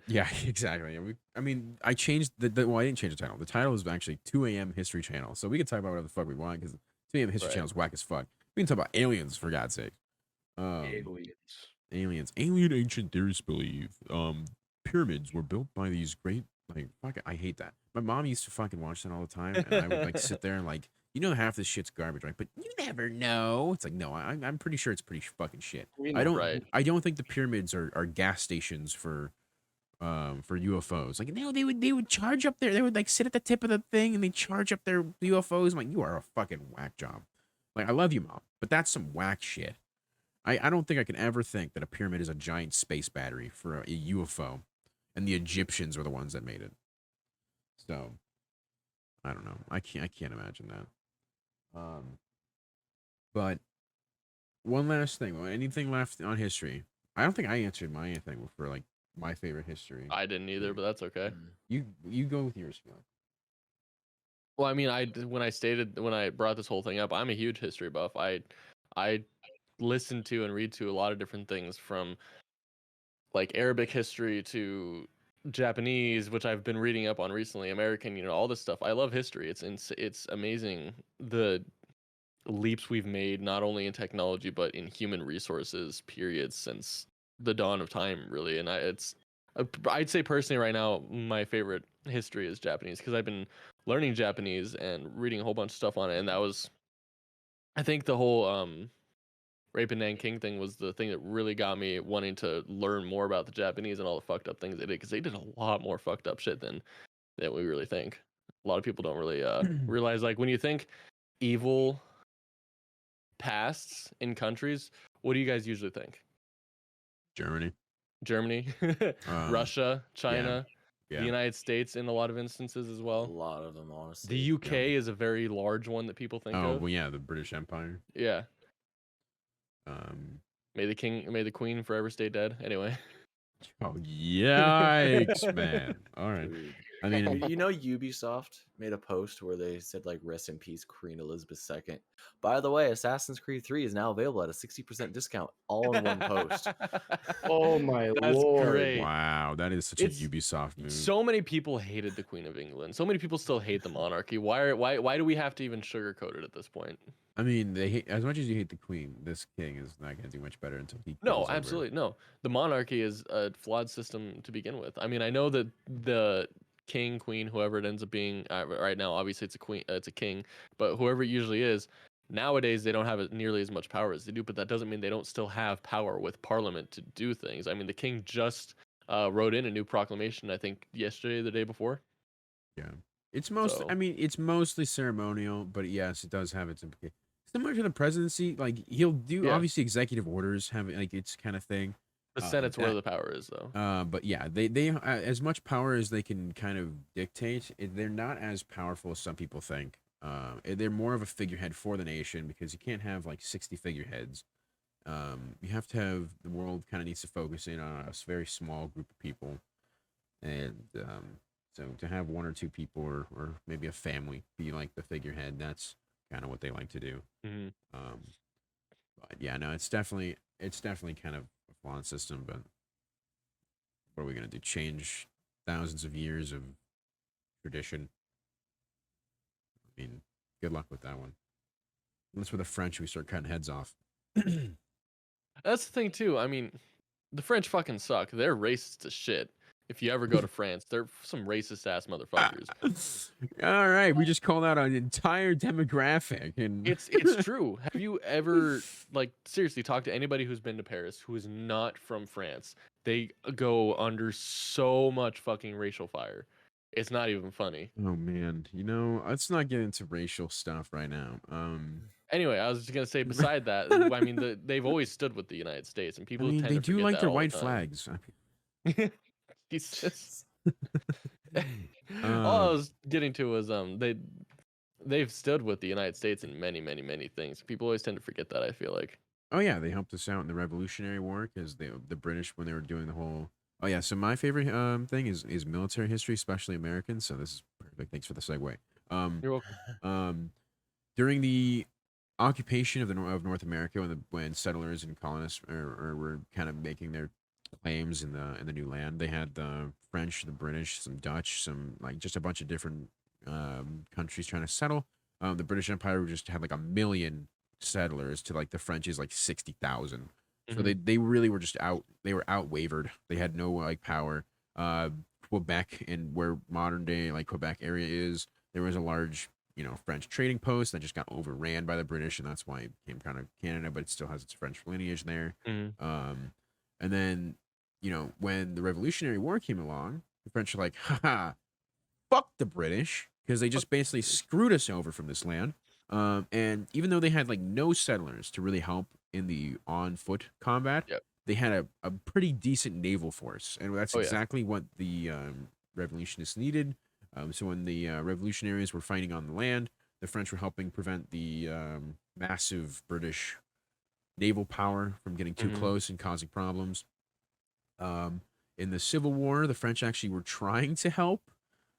Yeah, exactly. I mean, I changed well, I didn't change the title. The title is actually 2 a.m. History Channel. So we can talk about whatever the fuck we want, because 2 a.m. History Right. Channel is whack as fuck. We can talk about aliens, for God's sake. Aliens. Alien ancient theorists believe pyramids were built by these great, like, fuck, I hate that. My mom used to fucking watch that all the time, and I would like sit there and like, half this shit's garbage, right? But you never know. It's like, no, I'm pretty sure it's pretty fucking shit. We I know. don't Right. I don't think the pyramids are gas stations for UFOs. Like, no, they would charge up there. They would like sit at the tip of the thing and they charge up their UFOs. I'm like, you are a fucking whack job. Like, I love you, Mom, but that's some whack shit. I don't think I can ever think that a pyramid is a giant space battery for a UFO, and the Egyptians were the ones that made it. So, I don't know. I can't imagine that. But one last thing. Anything left on history? I don't think I answered my thing for like my favorite history. I didn't either, but that's okay. You go with yours, Felix. Well, I mean, when I brought this whole thing up, I'm a huge history buff. I listen to and read to a lot of different things, from like Arabic history to Japanese, which I've been reading up on recently, American, all this stuff. I love history. It's amazing the leaps we've made, not only in technology but in human resources, period, since the dawn of time, really. And I'd say personally right now, my favorite history is Japanese, because I've been learning Japanese and reading a whole bunch of stuff on it, and that was, I think, the whole rape in Nanking thing was the thing that really got me wanting to learn more about the Japanese and all the fucked up things they did, because they did a lot more fucked up shit than we really think. A lot of people don't really realize, like, when you think evil pasts in countries, what do you guys usually think? Germany, Russia, China, Yeah. the United States in a lot of instances as A well. lot of them, honestly. The UK is a very large one that people think Oh, of. well, yeah, the British Empire. Yeah. Um. May the queen forever stay dead. Anyway. Oh, yikes, man. All right. Dude. I mean, You know, Ubisoft made a post where they said, like, rest in peace, Queen Elizabeth II. By the way, Assassin's Creed 3 is now available at a 60% discount, all in one post. Oh my That's lord! great. wow, that is such It's a Ubisoft move. So many people hated the Queen of England. So many people still hate the monarchy. Why do we have to even sugarcoat it at this point? I mean, they hate, as much as you hate the queen, this king is not going to do much better until he. No, kills over. absolutely no. The monarchy is a flawed system to begin with. I mean, I know that the king, queen, whoever it ends up being right now, obviously it's a queen, it's a king, but whoever it usually is, nowadays they don't have nearly as much power as they do. But that doesn't mean they don't still have power with parliament to do things. I mean, the king just wrote in a new proclamation, I think yesterday, the day before. Yeah, it's mostly. So- I mean, it's mostly ceremonial, but yes, it does have its implications. Similar to the presidency, like he'll do Yeah. obviously executive orders, have like its kind of thing. The Senate's where that- the power is, though. But yeah, they as much power as they can kind of dictate. They're not as powerful as some people think. They're more of a figurehead for the nation because you can't have like 60 figureheads. You have to have the world kind of needs to focus in on a very small group of people, and so to have one or two people or maybe a family be like the figurehead, that's kind of what they like to do. Mm-hmm. But yeah, no, it's definitely kind of a flawed system. But what are we gonna do? Change thousands of years of tradition? I mean, good luck with that one. Unless we're the French, we start cutting heads off. That's the thing too. I mean, the French fucking suck. They're racist as shit. If you ever go to France, they're some racist ass motherfuckers. All right, we just called out an entire demographic, and It's true. Have you ever, like, seriously talked to anybody who's been to Paris who is not from France? They go under so much fucking racial fire. It's not even funny. oh man, let's not get into racial stuff right now. Anyway, I was just gonna say. Beside that, I mean, they've always stood with the United States, and I people mean, tend they to do forget like that their all the white time. flags. Jesus. All I was getting to was they've stood with the United States in many, many, many things. People always tend to forget that, I feel like. Oh yeah, they helped us out in the Revolutionary War because the British, when they were doing the whole. Oh yeah, so my favorite thing is military history, especially American. So this is perfect. Thanks for the segue. You're welcome. During the occupation of North America, when settlers and colonists were kind of making their claims in the new land, they had the French, the British, some Dutch, some like just a bunch of different countries trying to settle. The British Empire just had like 1 million settlers to like the French's like 60,000. So they really were just outwavered. They had no like power. Quebec, and where modern day like Quebec area is, there was a large French trading post that just got overran by the British, and that's why it became kind of Canada, but it still has its French lineage there. And then when the Revolutionary War came along, the French were like, haha, fuck the British, because they just basically screwed us over from this land. And even though they had like no settlers to really help in the on foot combat, Yep. they had a pretty decent naval force, and that's Oh, yeah. exactly what the revolutionists needed. So when the revolutionaries were fighting on the land, the French were helping prevent the massive British naval power from getting too close and causing problems. In the Civil War, the French actually were trying to help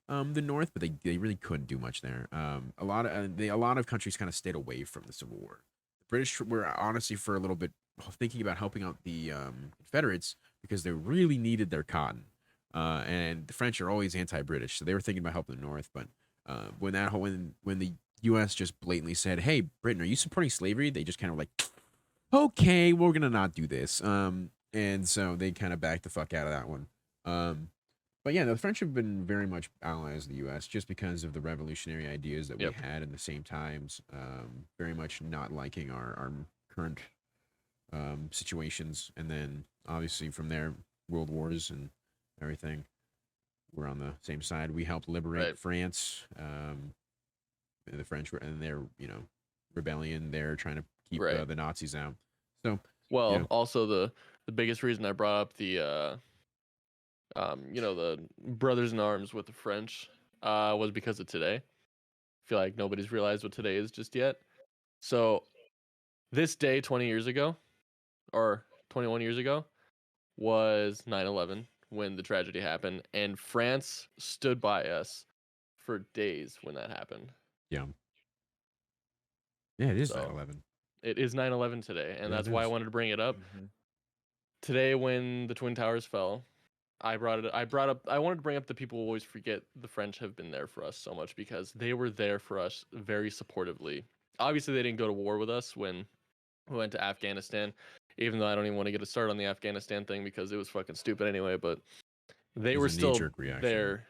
the North, but they really couldn't do much there. A lot of countries kind of stayed away from the Civil War. The British were honestly for a little bit thinking about helping out the Confederates because they really needed their cotton. And the French are always anti-British, so they were thinking about helping the North. But when the U.S. just blatantly said, "Hey, Britain, are you supporting slavery?" They just kind of like, "Okay, we're gonna not do this." And so they kind of backed the fuck out of that one. But yeah, the French have been very much allies of the U.S. just because of the revolutionary ideas that we Yep. had in the same times. Very much not liking our current situations, and then obviously from there, world wars and everything. We're on the same side. We helped liberate Right. France. The French were and their rebellion. They're trying to keep Right. the Nazis out. So Well, also the biggest reason I brought up the the brothers in arms with the French was because of today. I feel like nobody's realized what today is just yet. So this day 20 years ago or 21 years ago was 9/11 when the tragedy happened, and France stood by us for days when that happened. yeah, it is So 9/11. it is 9/11 today, and Yeah, it that's why I is. wanted to bring it up. Mhm. Today when the Twin Towers fell, I wanted to bring up that people always forget the French have been there for us so much because they were there for us very supportively. Obviously they didn't go to war with us when we went to Afghanistan, even though I don't even want to get a start on the Afghanistan thing because it was fucking stupid anyway, but they It were was a still knee-jerk reaction. there.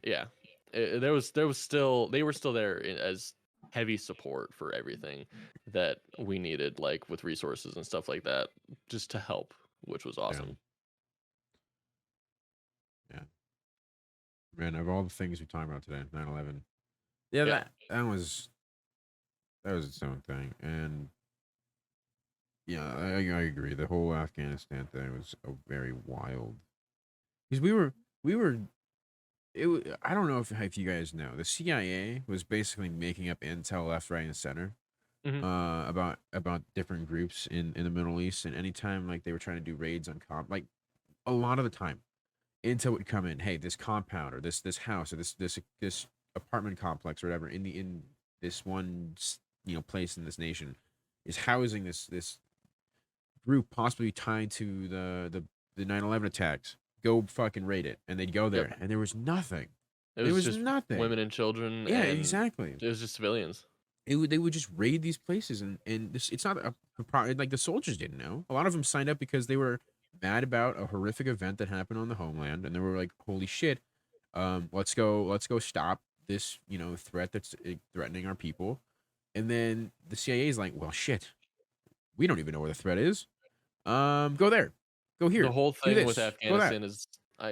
Yeah. There was still they were still there as heavy support for everything that we needed, like with resources and stuff like that, just to help, which was awesome. Yeah. Man, of all the things we talked about today, 9/11. Yeah, Yeah. that was its own thing, and yeah, I agree. The whole Afghanistan thing was a very wild because we were I don't know if you guys know, the CIA was basically making up intel left, right, and center Mhm. about different groups in the Middle East, and anytime like they were trying to do raids on like a lot of the time intel would come in, hey, this compound or this house or this apartment complex or whatever in this one place in this nation is housing this group possibly tied to the 9/11 attacks. Go fucking raid it, and they'd go there, Yep. and there was nothing. It There was was just nothing. women and children, Yeah, and exactly. it was just civilians. They would just raid these places, and this it's not like the soldiers didn't know. A lot of them signed up because they were mad about a horrific event that happened on the homeland, and they were like, "Holy shit, let's go stop this threat that's threatening our people." And then the CIA is like, "Well, shit, we don't even know where the threat is. Go there, go The here, whole do thing with this, go that." Afghanistan is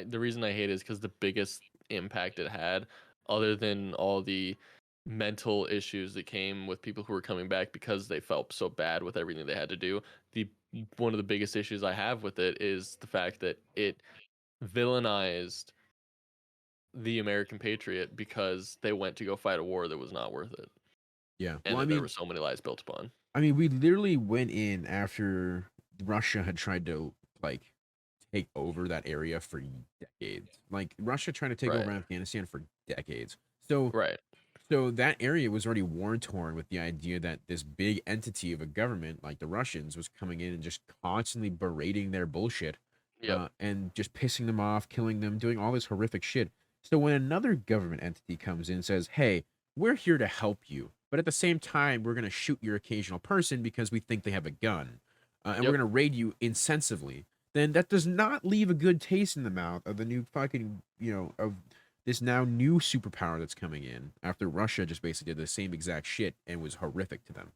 the reason I hate it is because the biggest impact it had, other than all the mental issues that came with people who were coming back because they felt so bad with everything they had to do. The One of the biggest issues I have with it is the fact that it villainized the American patriot because they went to go fight a war that was not worth it, Yeah. and Well, that there were so many lies built upon. we literally went in after Russia had tried to like take over that area for decades. Like Russia trying to take over Right. Afghanistan for decades. So Right. that area was already war torn with the idea that this big entity of a government like the Russians was coming in and just constantly berating their bullshit, Yep. and just pissing them off, killing them, doing all this horrific shit. So when another government entity comes in and says, "Hey, we're here to help you, but at the same time, we're gonna shoot your occasional person because we think they have a gun, and we're Yep. gonna raid you insensively," then that does not leave a good taste in the mouth of the new fucking of this now new superpower that's coming in after Russia just basically did the same exact shit and was horrific to them.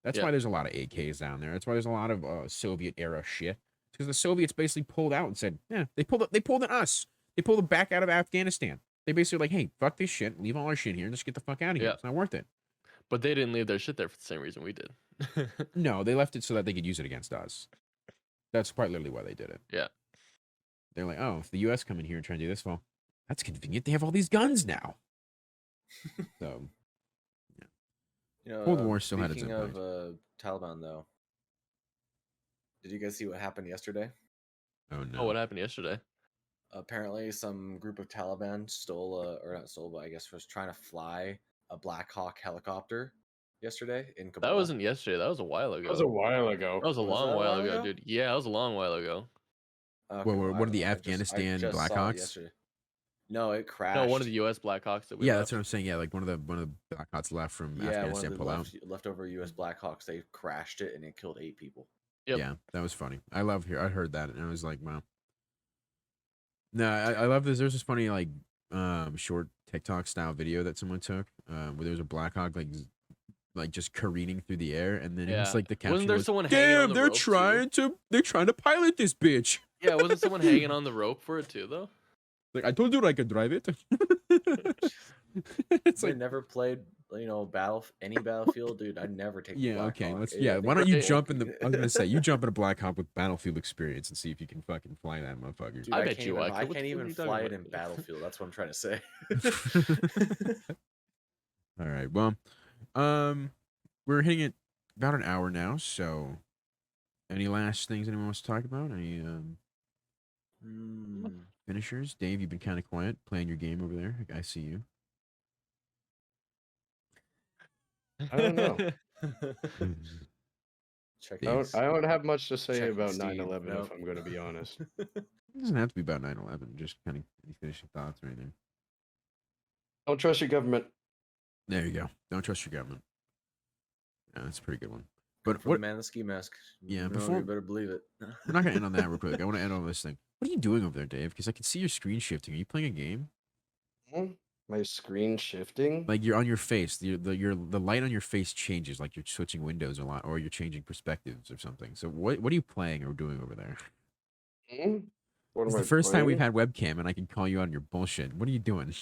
That's Yeah. why there's a lot of AKs down there. That's why there's a lot of Soviet era shit. Because the Soviets basically pulled out and said, "Yeah, they pulled at us. They pulled it back out of Afghanistan. They basically like, hey, fuck this shit. Leave all our shit here and just get the fuck out of here. Yeah. It's not worth it." But they didn't leave their shit there for the same reason we did. No, they left it so that they could use it against us. That's quite literally why they did it. Yeah. They're like, oh, if the U.S. come in here and try to do this, well, that's convenient. They have all these guns now. So, Cold War still had its speaking impact. of Taliban, though, did you guys see what happened yesterday? Oh no. Oh, what happened yesterday? Apparently, some group of Taliban stole, or not stole, but I guess was trying to fly a Black Hawk helicopter yesterday in Kabul. That wasn't yesterday. That was a while ago. That was a while ago. That was a Was long that a while while ago, ago? dude. Yeah, that was a long while ago. Okay, What are the I Afghanistan just saw it Blackhawks? yesterday. No, it crashed. No, one of the U.S. Blackhawks that we Yeah, left. that's what I'm saying. Yeah, like one of the Blackhawks left from one Afghanistan of pull the out. leftover U.S. Blackhawks. They crashed it and it killed 8 people. Yep. Yeah, that was funny. I heard that and I was like, wow. No, I love this. There's this funny like short TikTok style video that someone took where there's a Black Hawk like just careening through the air, and then it was Yeah. like the caption Wasn't there was, someone hanging on "Damn, the they're rope too? trying to pilot this bitch." Yeah, wasn't someone hanging on the rope for it too though? Like, I told you I could drive it. It's I like, never played, any Battlefield, dude. I never take the yeah, Black okay, Hawk. let's I yeah. think Why don't it's you Right. jump in bulky. the? I was gonna say you jump in a Black Hawk with Battlefield experience and see if you can fucking fly that motherfucker. Dude, I I bet can't you even, I could. I What can't the fuck are even you talking fly it about? in Battlefield. That's what I'm trying to say. All right, well, we're hitting it about an hour now. So, any last things anyone wants to talk about? Any Hmm. finishers? Dave, you've been kind of quiet playing your game over there. I see you. I don't know. Check Thanks. I don't have much to say Checking about Steam. 9/11 Nope. if I'm going to be honest. It doesn't have to be about 9/11. Just kind of finish your thoughts or anything. Don't trust your government. There you go. Don't trust your government. Yeah, that's a pretty good one. But But from what? the man in the ski mask. Yeah, No, before- you better believe it. We're not gonna end on that real quick. I want to end on this thing. What are you doing over there, Dave? Because I can see your screen shifting. Are you playing a game? My screen shifting. Like you're on your face. The light on your face changes. Like you're switching windows a lot, or you're changing perspectives or something. So what are you playing or doing over there? What It's am the I first time we've playing? had webcam, and I can call you on your bullshit. What are you doing?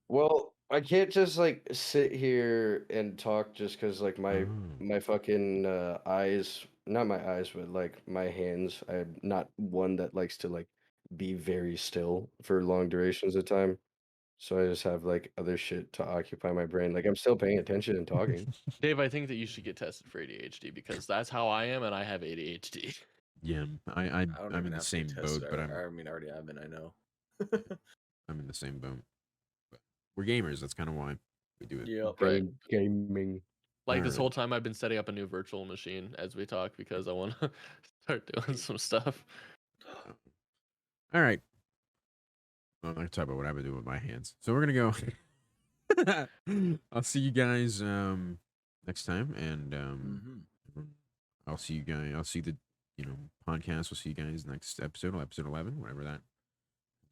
Well, I can't just like sit here and talk just because like Oh. my fucking eyes, not my eyes, but like my hands. I'm not one that likes to like be very still for long durations of time. So I just have like other shit to occupy my brain. Like I'm still paying attention and talking. Dave, I think that you should get tested for ADHD because that's how I am, and I have ADHD. Yeah, I don't I'm even in the have to same get boat, tested. but I mean, I already have been. I know. I'm in the same boat. But we're gamers. That's kind of why we do it. Yep. Right. Gaming. Like this Alright. whole time, I've been setting up a new virtual machine as we talk because I want to start doing some stuff. All right. Well, I'm not gonna talk about what I've been doing with my hands. So we're gonna go. I'll see you guys next time, and I'll see you guys. I'll see the podcast. We'll see you guys next episode, episode 11, whatever that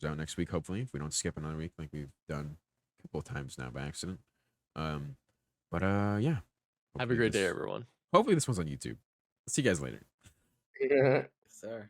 is out next week. Hopefully, if we don't skip another week like we've done a couple of times now by accident. But yeah. Have a great day, everyone. Hopefully, this one's on YouTube. See you guys later. Yes, sir.